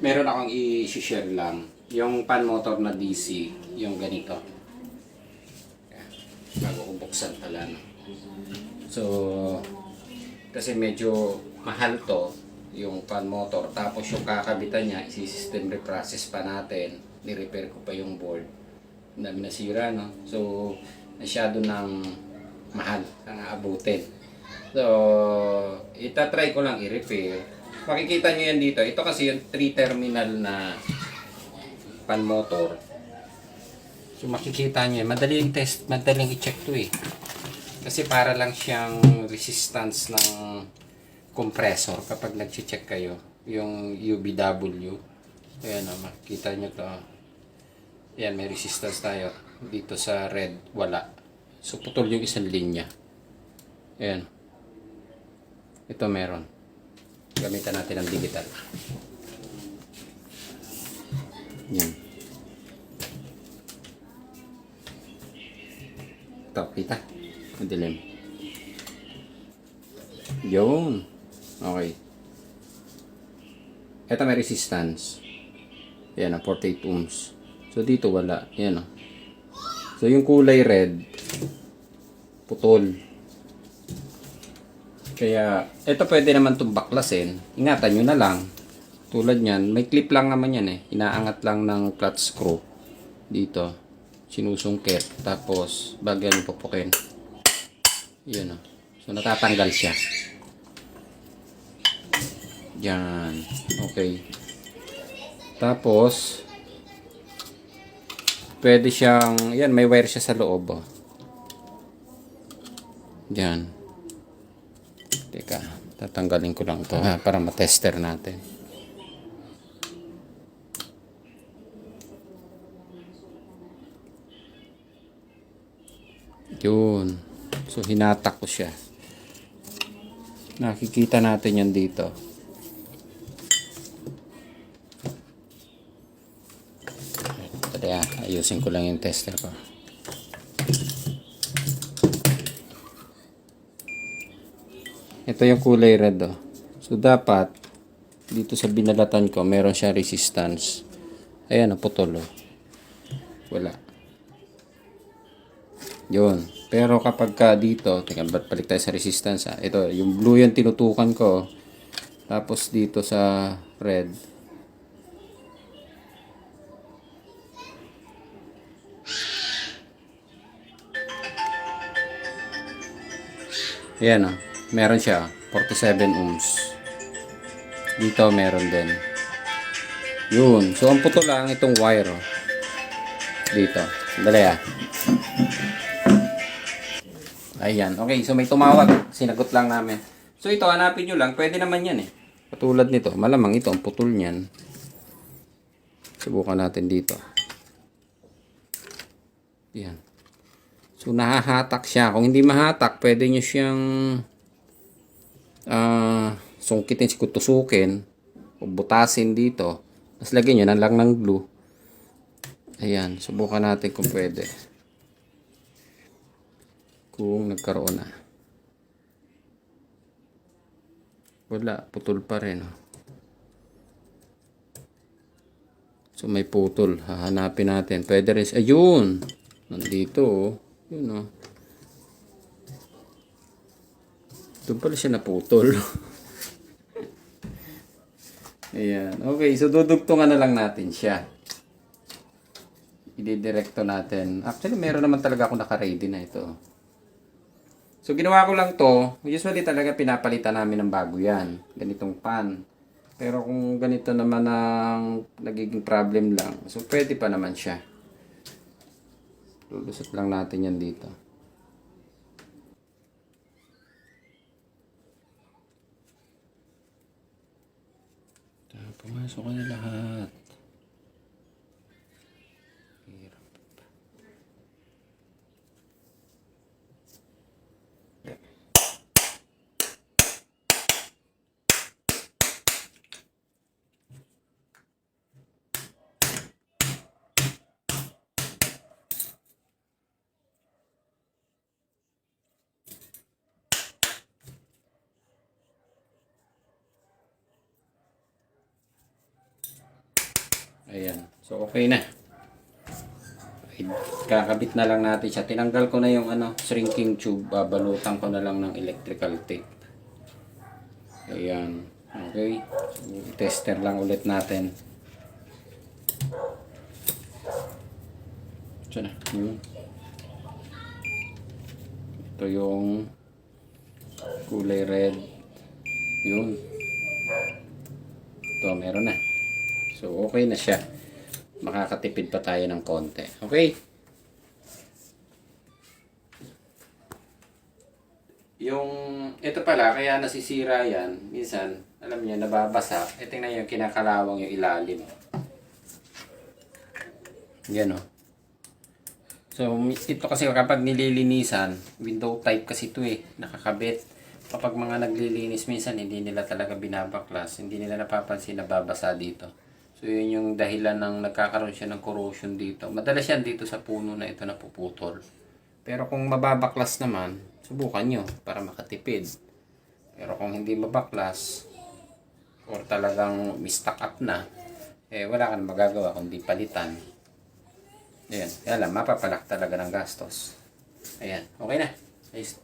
Meron akong i-share lang. Yung pan motor na DC, yung ganito. Bago ko buksan pala. No? So, kasi medyo mahal to, yung pan motor. Tapos yung kakabitan niya, isi-system reprocess pa natin. Ni-repair ko pa yung board. Ang dami nasira, no? So, masyado ng mahal ang aabutin. So, itatry ko lang i-repair. Makikita nyo yan dito. Ito kasi yung 3 terminal na pan motor. So makikita nyo, madaling test, madaling i-check to eh. Kasi para lang siyang resistance ng compressor kapag nag-check kayo. Yung UBW. Ayan o, makikita nyo to. Ayan, may resistance tayo. Dito sa red, wala. So putol yung isang linya. Ayan. Ito meron. Gamitan natin ang digital. Yan. Ito, kita. Madilim. Yun. Okay. Ito may resistance. Yan, 48 ohms. So, dito wala. Yan. So, yung kulay red, putol. Kaya, ito pwede naman itong baklasin. Ingatan nyo na lang. Tulad nyan, may clip lang naman yan eh. Inaangat lang ng clutch screw. Dito. Sinusungkit. Tapos, bagyan pupukin. Yun o. So, natatanggal siya. Yan. Okay. Tapos, pwede siyang, yan, may wire siya sa loob. Oh. Yan. Teka, tatanggalin ko lang to ha, para matester natin. Yun. So, hinatak ko siya. Nakikita natin yan dito. Kaya, ayusin ko lang yung tester ko. Ito yung kulay red oh. So dapat dito sa binalatan ko meron siya resistance. Ayan, naputol oh. Wala. Yun. Pero kapag ka dito, teka, balik tayo sa resistance ha. Ito, yung blue yung tinutukan ko. Tapos dito sa red. Ayan oh. Meron siya, 47 ohms. Dito meron din. Yun. So, ang puto lang itong wire. Oh. Dito. Dali ah. Ayan. Okay. So, may tumawag. Sinagot lang namin. So, ito, hanapin nyo lang. Pwede naman yan eh. Katulad nito. Malamang ito, ang putol niyan. Subukan natin dito. Ayan. So, nahahatak siya. Kung hindi mahatak, pwede nyo siyang sungkitin, tusukin o butasin dito. Tapos lagyan nyo na lang ng glue. Ayan, subukan natin kung pwede. Kung nagkaroon na. Wala, putol pa rin. So may putol, hahanapin natin. Pwede rin, ayun! Nandito oh. Yun oh. Doon pala siya naputol. Ayan. Okay, so dudugtungan na lang natin siya. Ididirekto natin. Actually, meron naman talaga ako naka-ready na ito. So, ginawa ko lang to. Usually talaga pinapalitan namin ng bago yan. Ganitong pan. Pero kung ganito naman ang nagiging problem lang, so pwede pa naman siya. Lulusot lang natin yan dito. Pumasok na lahat. Ayan. So, okay na. Kakabit na lang natin siya. Tinanggal ko na yung shrinking tube. Babalutan ko na lang ng electrical tape. Ayan. Okay. So, tester lang ulit natin. Diyan na. Yun. Ito yung kulay red. Yun. Ito, meron na. So, okay na siya. Makakatipid pa tayo ng konti. Okay? Ito pala, kaya nasisira yan. Minsan, alam niyo, nababasa. Tingnan niyo, kinakalawang yung ilalim. Yan o. So, ito kasi kapag nililinisan, window type kasi ito nakakabit. Kapag mga naglilinis minsan, hindi nila talaga binabaklas. Hindi nila napapansin na babasa dito. So, yun yung dahilan ng nagkakaroon siya ng corrosion dito. Madalas yan dito sa puno na ito napuputol. Pero kung mababaklas naman, subukan nyo para makatipid. Pero kung hindi mabaklas, or talagang mistock up na, wala kang magagawa kundi palitan. Ayan. Kaya lang, mapapalak talaga ng gastos. Ayan. Okay na. Ayos.